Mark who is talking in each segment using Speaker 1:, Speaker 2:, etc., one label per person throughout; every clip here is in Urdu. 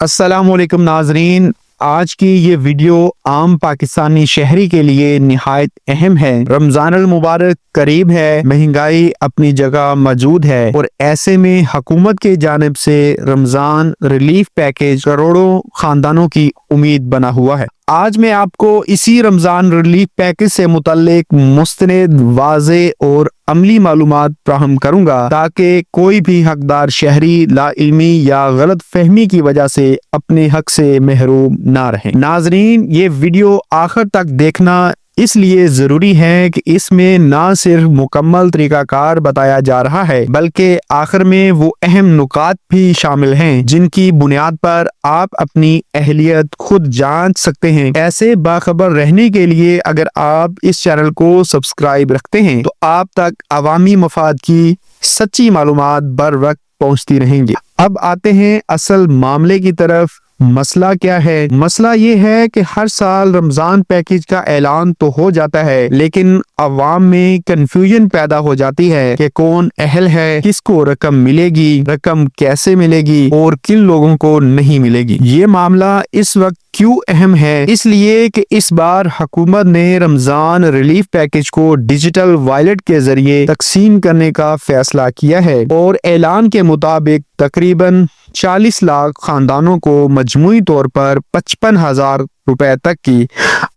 Speaker 1: السلام علیکم ناظرین، آج کی یہ ویڈیو عام پاکستانی شہری کے لیے نہایت اہم ہے۔ رمضان المبارک قریب ہے، مہنگائی اپنی جگہ موجود ہے اور ایسے میں حکومت کی جانب سے رمضان ریلیف پیکیج کروڑوں خاندانوں کی امید بنا ہوا ہے۔ آج میں آپ کو اسی رمضان ریلیف پیکیج سے متعلق مستند، واضح اور عملی معلومات فراہم کروں گا تاکہ کوئی بھی حقدار شہری لا علمی یا غلط فہمی کی وجہ سے اپنے حق سے محروم نہ رہے۔ ناظرین، یہ ویڈیو آخر تک دیکھنا اس لیے ضروری ہے کہ اس میں نہ صرف مکمل طریقہ کار بتایا جا رہا ہے بلکہ آخر میں وہ اہم نکات بھی شامل ہیں جن کی بنیاد پر آپ اپنی اہلیت خود جانچ سکتے ہیں۔ ایسے باخبر رہنے کے لیے اگر آپ اس چینل کو سبسکرائب رکھتے ہیں تو آپ تک عوامی مفاد کی سچی معلومات بر وقت پہنچتی رہیں گی۔ اب آتے ہیں اصل معاملے کی طرف۔ مسئلہ کیا ہے؟ مسئلہ یہ ہے کہ ہر سال رمضان پیکیج کا اعلان تو ہو جاتا ہے لیکن عوام میں کنفیوژن پیدا ہو جاتی ہے کہ کون اہل ہے، کس کو رقم ملے گی، رقم کیسے ملے گی اور کن لوگوں کو نہیں ملے گی۔ یہ معاملہ اس وقت کیوں اہم ہے؟ اس لیے کہ اس بار حکومت نے رمضان ریلیف پیکیج کو ڈیجیٹل وائلٹ کے ذریعے تقسیم کرنے کا فیصلہ کیا ہے اور اعلان کے مطابق تقریباً 40 لاکھ خاندانوں کو مجموعی طور پر 55,000 روپے تک کی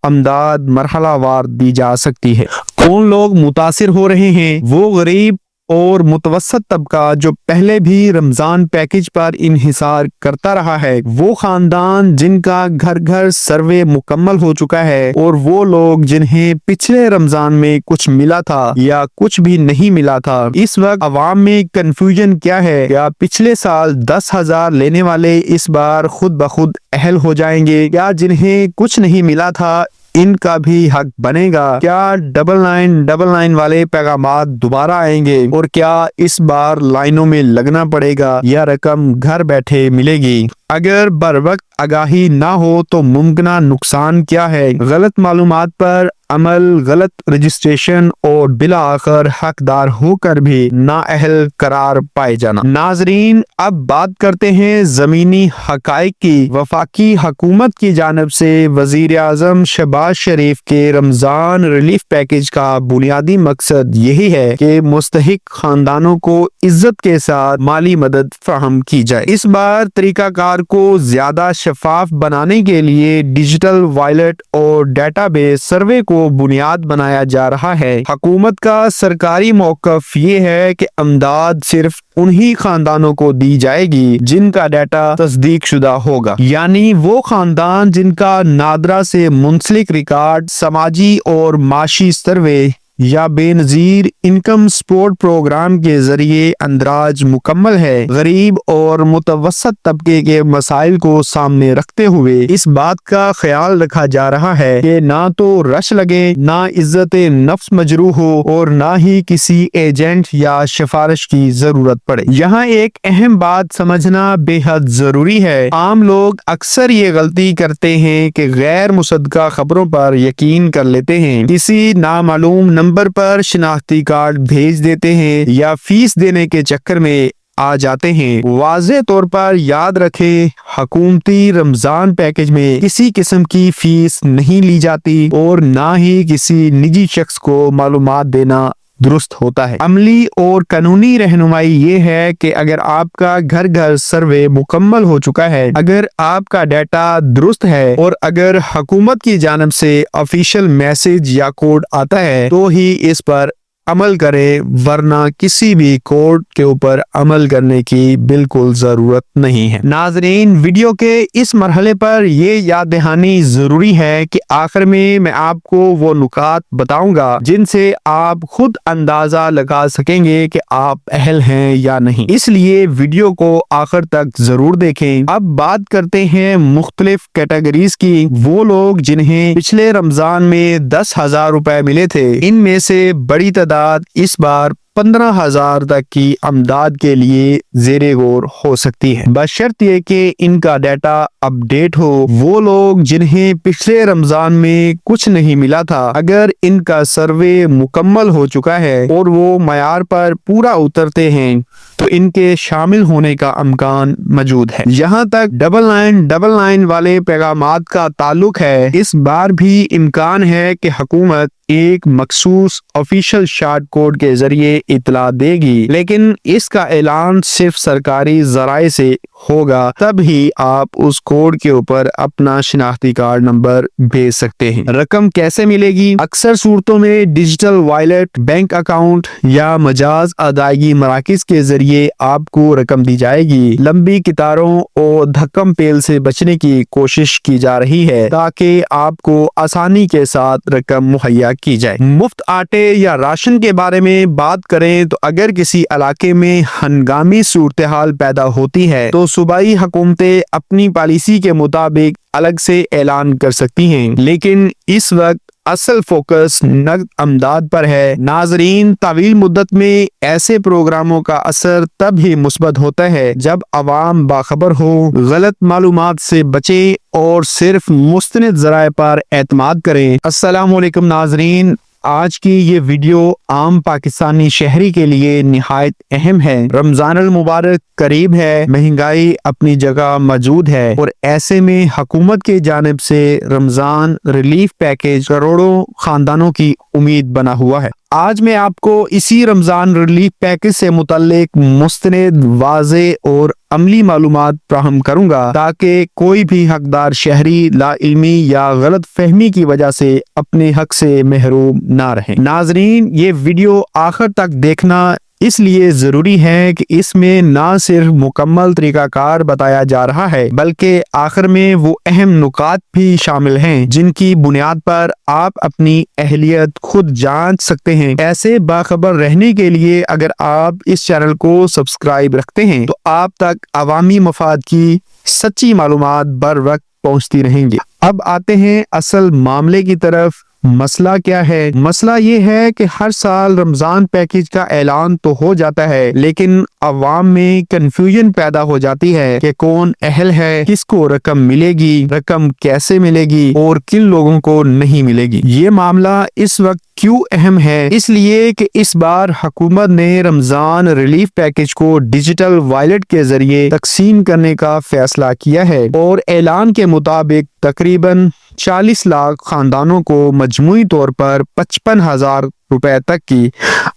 Speaker 1: امداد مرحلہ وار دی جا سکتی ہے۔ کون لوگ متاثر ہو رہے ہیں؟ وہ غریب اور متوسط طبقہ جو پہلے بھی رمضان پیکیج پر انحصار کرتا رہا ہے، وہ خاندان جن کا گھر گھر سروے مکمل ہو چکا ہے اور وہ لوگ جنہیں پچھلے رمضان میں کچھ ملا تھا یا کچھ بھی نہیں ملا تھا۔ اس وقت عوام میں کنفیوژن کیا ہے؟ کیا پچھلے سال 10,000 لینے والے اس بار خود بخود اہل ہو جائیں گے؟ کیا جنہیں کچھ نہیں ملا تھا ان کا بھی حق بنے گا؟ کیا 9999 والے پیغامات دوبارہ آئیں گے اور کیا اس بار لائنوں میں لگنا پڑے گا یا رقم گھر بیٹھے ملے گی؟ اگر بر وقت آگاہی نہ ہو تو ممکنہ نقصان کیا ہے؟ غلط معلومات پر عمل، غلط رجسٹریشن اور بالآخر حقدار ہو کر بھی نااہل قرار پائے جانا۔ ناظرین، اب بات کرتے ہیں زمینی حقائق کی۔ وفاقی حکومت کی جانب سے وزیر اعظم شہباز شریف کے رمضان ریلیف پیکیج کا بنیادی مقصد یہی ہے کہ مستحق خاندانوں کو عزت کے ساتھ مالی مدد فراہم کی جائے۔ اس بار طریقہ کار کو زیادہ شفاف بنانے کے لیے ڈیجیٹل وائلٹ اور ڈیٹا بیس سروے کو بنیاد بنایا جا رہا ہے۔ حکومت کا سرکاری موقف یہ ہے کہ امداد صرف انہی خاندانوں کو دی جائے گی جن کا ڈیٹا تصدیق شدہ ہوگا، یعنی وہ خاندان جن کا نادرا سے منسلک ریکارڈ، سماجی اور معاشی سروے یا بے نظیر انکم سپورٹ پروگرام کے ذریعے اندراج مکمل ہے۔ غریب اور متوسط طبقے کے مسائل کو سامنے رکھتے ہوئے اس بات کا خیال رکھا جا رہا ہے کہ نہ تو رش لگے، نہ عزت نفس مجروح ہو اور نہ ہی کسی ایجنٹ یا سفارش کی ضرورت پڑے۔ یہاں ایک اہم بات سمجھنا بے حد ضروری ہے۔ عام لوگ اکثر یہ غلطی کرتے ہیں کہ غیر مصدقہ خبروں پر یقین کر لیتے ہیں، کسی نامعلوم نمبر پر شناختی کارڈ بھیج دیتے ہیں یا فیس دینے کے چکر میں آ جاتے ہیں۔ واضح طور پر یاد رکھیں، حکومتی رمضان پیکیج میں کسی قسم کی فیس نہیں لی جاتی اور نہ ہی کسی نجی شخص کو معلومات دینا درست ہوتا ہے۔ عملی اور قانونی رہنمائی یہ ہے کہ اگر آپ کا گھر گھر سروے مکمل ہو چکا ہے، اگر آپ کا ڈیٹا درست ہے اور اگر حکومت کی جانب سے آفیشیل میسج یا کوڈ آتا ہے تو ہی اس پر عمل کریں، ورنہ کسی بھی کوڈ کے اوپر عمل کرنے کی بالکل ضرورت نہیں ہے۔ ناظرین، ویڈیو کے اس مرحلے پر یہ یاد دہانی ضروری ہے کہ آخر میں آپ کو وہ نکات بتاؤں گا جن سے آپ خود اندازہ لگا سکیں گے کہ آپ اہل ہیں یا نہیں، اس لیے ویڈیو کو آخر تک ضرور دیکھیں۔ اب بات کرتے ہیں مختلف کیٹیگریز کی۔ وہ لوگ جنہیں پچھلے رمضان میں 10,000 روپے ملے تھے، ان میں سے بڑی تعداد اس بار 15,000 تک کی امداد کے لیے زیر غور ہو سکتی ہے، بشرط یہ کہ ان کا ڈیٹا اپ ڈیٹ ہو۔ وہ لوگ جنہیں پچھلے رمضان میں کچھ نہیں ملا تھا، اگر ان کا سروے مکمل ہو چکا ہے اور وہ معیار پر پورا اترتے ہیں تو ان کے شامل ہونے کا امکان موجود ہے۔ جہاں تک 9999 والے پیغامات کا تعلق ہے، اس بار بھی امکان ہے کہ حکومت ایک مخصوص آفیشل شارٹ کوڈ کے ذریعے اطلاع دے گی، لیکن اس کا اعلان صرف سرکاری ذرائع سے ہوگا، تب ہی آپ اس کوڈ کے اوپر اپنا شناختی کارڈ نمبر بھیج سکتے ہیں۔ رقم کیسے ملے گی؟ اکثر صورتوں میں ڈیجیٹل وائلٹ، بینک اکاؤنٹ یا مجاز ادائیگی مراکز کے ذریعے آپ کو رقم دی جائے گی۔ لمبی قطاروں اور دھکم پیل سے بچنے کی کوشش کی جا رہی ہے تاکہ آپ کو آسانی کے ساتھ رقم مہیا کی جائے۔ مفت آٹے یا راشن کے بارے میں بات کریں تو اگر کسی علاقے میں ہنگامی صورتحال پیدا ہوتی ہے تو صوبائی حکومتیں اپنی پالیسی کے مطابق الگ سے اعلان کر سکتی ہیں، لیکن اس وقت اصل فوکس نقد امداد پر ہے۔ ناظرین، طویل مدت میں ایسے پروگراموں کا اثر تب ہی مثبت ہوتا ہے جب عوام باخبر ہو، غلط معلومات سے بچیں اور صرف مستند ذرائع پر اعتماد کریں۔ السلام علیکم ناظرین، آج کی یہ ویڈیو عام پاکستانی شہری کے لیے نہایت اہم ہے۔ رمضان المبارک قریب ہے، مہنگائی اپنی جگہ موجود ہے اور ایسے میں حکومت کی جانب سے رمضان ریلیف پیکیج کروڑوں خاندانوں کی امید بنا ہوا ہے۔ آج میں آپ کو اسی رمضان ریلیف پیکیج سے متعلق مستند، واضح اور عملی معلومات فراہم کروں گا تاکہ کوئی بھی حقدار شہری لا علمی یا غلط فہمی کی وجہ سے اپنے حق سے محروم نہ رہے۔ ناظرین، یہ ویڈیو آخر تک دیکھنا اس لیے ضروری ہے کہ اس میں نہ صرف مکمل طریقہ کار بتایا جا رہا ہے بلکہ آخر میں وہ اہم نکات بھی شامل ہیں جن کی بنیاد پر آپ اپنی اہلیت خود جانچ سکتے ہیں۔ ایسے باخبر رہنے کے لیے اگر آپ اس چینل کو سبسکرائب رکھتے ہیں تو آپ تک عوامی مفاد کی سچی معلومات بر وقت پہنچتی رہیں گی۔ اب آتے ہیں اصل معاملے کی طرف۔ مسئلہ کیا ہے؟ مسئلہ یہ ہے کہ ہر سال رمضان پیکیج کا اعلان تو ہو جاتا ہے لیکن عوام میں کنفیوژن پیدا ہو جاتی ہے کہ کون اہل ہے، کس کو رقم ملے گی، رقم کیسے ملے گی اور کن لوگوں کو نہیں ملے گی۔ یہ معاملہ اس وقت کیوں اہم ہے؟ اس لیے کہ اس بار حکومت نے رمضان ریلیف پیکیج کو ڈیجیٹل وائلٹ کے ذریعے تقسیم کرنے کا فیصلہ کیا ہے اور اعلان کے مطابق تقریباً 40 لاکھ خاندانوں کو مجموعی طور پر 55,000 روپے تک کی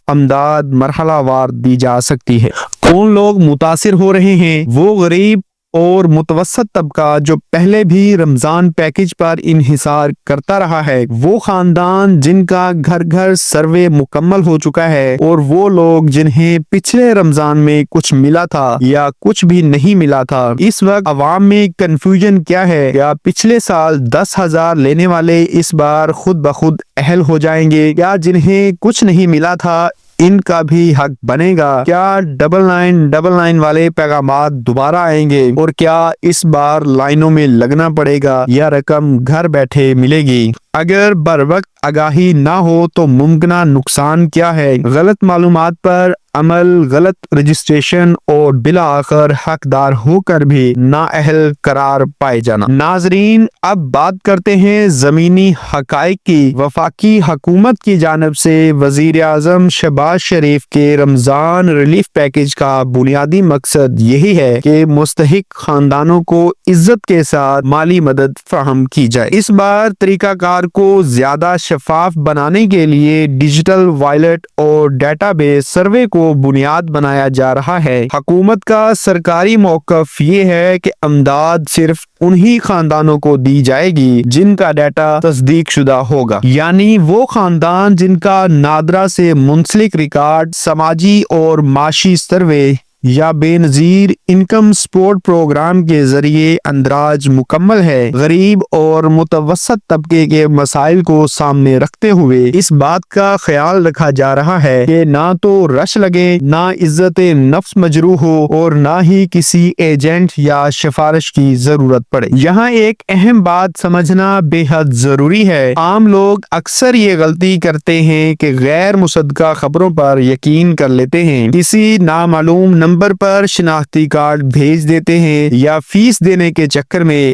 Speaker 1: امداد مرحلہ وار دی جا سکتی ہے۔ کون لوگ متاثر ہو رہے ہیں؟ وہ غریب اور متوسط طبقہ جو پہلے بھی رمضان پیکیج پر انحصار کرتا رہا ہے، وہ خاندان جن کا گھر گھر سروے مکمل ہو چکا ہے اور وہ لوگ جنہیں پچھلے رمضان میں کچھ ملا تھا یا کچھ بھی نہیں ملا تھا۔ اس وقت عوام میں کنفیوژن کیا ہے؟ کیا پچھلے سال 10,000 لینے والے اس بار خود بخود اہل ہو جائیں گے؟ کیا جنہیں کچھ نہیں ملا تھا ان کا بھی حق بنے گا؟ کیا 9999 والے پیغامات دوبارہ آئیں گے اور کیا اس بار لائنوں میں لگنا پڑے گا یا رقم گھر بیٹھے ملے گی؟ اگر بر وقت آگاہی نہ ہو تو ممکنہ نقصان کیا ہے؟ غلط معلومات پر عمل، غلط رجسٹریشن اور بالآخر حقدار ہو کر بھی نااہل قرار پائے جانا۔ ناظرین، اب بات کرتے ہیں زمینی حقائق کی۔ وفاقی حکومت کی جانب سے وزیر اعظم شہباز شریف کے رمضان ریلیف پیکیج کا بنیادی مقصد یہی ہے کہ مستحق خاندانوں کو عزت کے ساتھ مالی مدد فراہم کی جائے۔ اس بار طریقہ کار کو زیادہ شفاف بنانے کے لیے ڈیجیٹل وائلٹ اور ڈیٹا بیس سروے کو بنیاد بنایا جا رہا ہے۔ حکومت کا سرکاری موقف یہ ہے کہ امداد صرف انہی خاندانوں کو دی جائے گی جن کا ڈیٹا تصدیق شدہ ہوگا، یعنی وہ خاندان جن کا نادرا سے منسلک ریکارڈ، سماجی اور معاشی سروے یا بے نظیر انکم سپورٹ پروگرام کے ذریعے اندراج مکمل ہے۔ غریب اور متوسط طبقے کے مسائل کو سامنے رکھتے ہوئے اس بات کا خیال رکھا جا رہا ہے کہ نہ تو رش لگے، نہ عزت نفس مجروح ہو اور نہ ہی کسی ایجنٹ یا سفارش کی ضرورت پڑے۔ یہاں ایک اہم بات سمجھنا بے حد ضروری ہے۔ عام لوگ اکثر یہ غلطی کرتے ہیں کہ غیر مصدقہ خبروں پر یقین کر لیتے ہیں، کسی نامعلوم نمبر پر شناختی کارڈ بھیج دیتے ہیں یا فیس دینے کے چکر میں